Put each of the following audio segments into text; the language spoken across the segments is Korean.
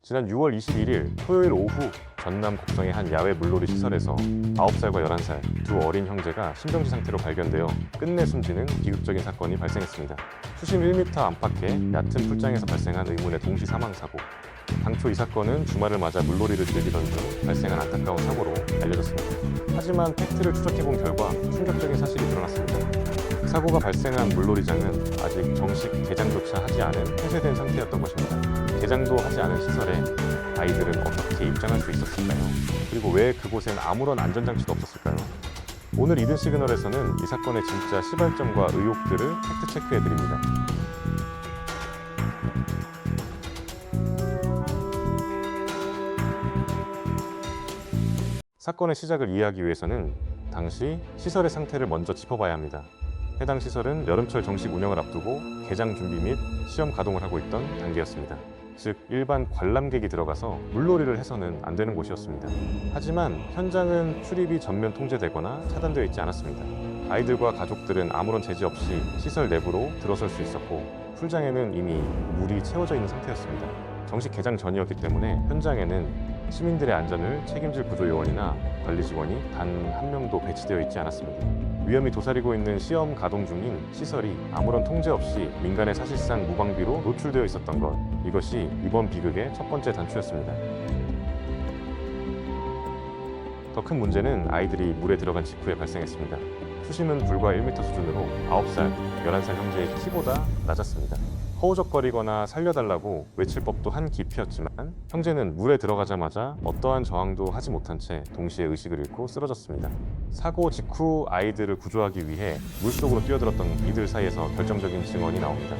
지난 6월 21일 토요일 오후 전남 곡성의 한 야외 물놀이 시설에서 9살과 11살 두 어린 형제가 심정지 상태로 발견되어 끝내 숨지는 비극적인 사건이 발생했습니다. 수심 1m 안팎의 얕은 풀장에서 발생한 의문의 동시 사망 사고. 당초 이 사건은 주말을 맞아 물놀이를 즐기던 중 발생한 안타까운 사고로 알려졌습니다. 하지만 팩트를 추적해본 결과 충격적인 사실이 드러났습니다. 사고가 발생한 물놀이장은 아직 정식 개장조차 하지 않은 폐쇄된 상태였던 것입니다. 개장도 하지 않은 시설에 아이들은 어떻게 입장할 수 있었을까요? 그리고 왜 그곳엔 아무런 안전장치도 없었을까요? 오늘 이든 시그널에서는 이 사건의 진짜 시발점과 의혹들을 팩트 체크해드립니다. 사건의 시작을 이해하기 위해서는 당시 시설의 상태를 먼저 짚어봐야 합니다. 해당 시설은 여름철 정식 운영을 앞두고 개장 준비 및 시험 가동을 하고 있던 단계였습니다. 즉 일반 관람객이 들어가서 물놀이를 해서는 안 되는 곳이었습니다. 하지만 현장은 출입이 전면 통제되거나 차단되어 있지 않았습니다. 아이들과 가족들은 아무런 제지 없이 시설 내부로 들어설 수 있었고 풀장에는 이미 물이 채워져 있는 상태였습니다. 정식 개장 전이었기 때문에 현장에는 시민들의 안전을 책임질 구조요원이나 관리 직원이 단 한 명도 배치되어 있지 않았습니다. 위험이 도사리고 있는 시험 가동 중인 시설이 아무런 통제 없이 민간에 사실상 무방비로 노출되어 있었던 것, 이것이 이번 비극의 첫 번째 단추였습니다. 더 큰 문제는 아이들이 물에 들어간 직후에 발생했습니다. 수심은 불과 1m 수준으로 9살, 11살 형제의 키보다 낮았습니다. 허우적거리거나 살려달라고 외칠 법도 한 깊이였지만 형제는 물에 들어가자마자 어떠한 저항도 하지 못한 채 동시에 의식을 잃고 쓰러졌습니다. 사고 직후 아이들을 구조하기 위해 물속으로 뛰어들었던 이들 사이에서 결정적인 증언이 나옵니다.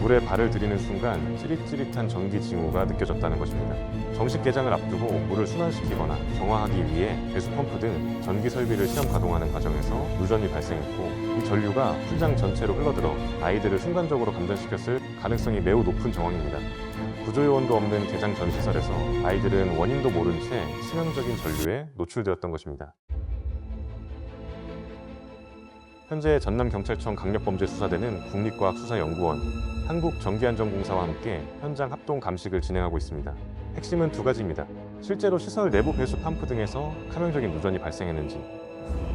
물에 발을 들이는 순간 찌릿찌릿한 전기 징후가 느껴졌다는 것입니다. 정식 개장을 앞두고 물을 순환시키거나 정화하기 위해 배수 펌프 등 전기 설비를 시험 가동하는 과정에서 누전이 발생했고 이 전류가 풀장 전체로 흘러들어 아이들을 순간적으로 감전시켰을 가능성이 매우 높은 정황입니다. 구조요원도 없는 개장 전 시설에서 아이들은 원인도 모른 채 치명적인 전류에 노출되었던 것입니다. 현재 전남경찰청 강력범죄수사대는 국립과학수사연구원, 한국전기안전공사와 함께 현장 합동 감식을 진행하고 있습니다. 핵심은 두 가지입니다. 실제로 시설 내부 배수 펌프 등에서 카명적인 누전이 발생했는지,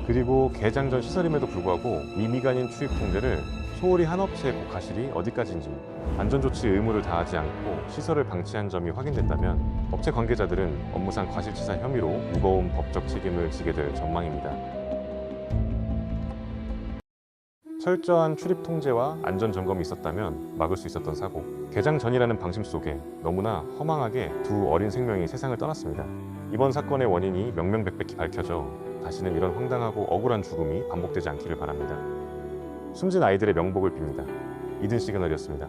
그리고 개장 전 시설임에도 불구하고 미미간인 출입 통제를 소홀히 한 업체의 고가실이 어디까지인지, 안전조치 의무를 다하지 않고 시설을 방치한 점이 확인된다면 업체 관계자들은 업무상 과실치사 혐의로 무거운 법적 책임을 지게 될 전망입니다. 철저한 출입 통제와 안전 점검이 있었다면 막을 수 있었던 사고. 개장 전이라는 방심 속에 너무나 허망하게 두 어린 생명이 세상을 떠났습니다. 이번 사건의 원인이 명명백백히 밝혀져 다시는 이런 황당하고 억울한 죽음이 반복되지 않기를 바랍니다. 숨진 아이들의 명복을 빕니다. 이든 시그널이었습니다.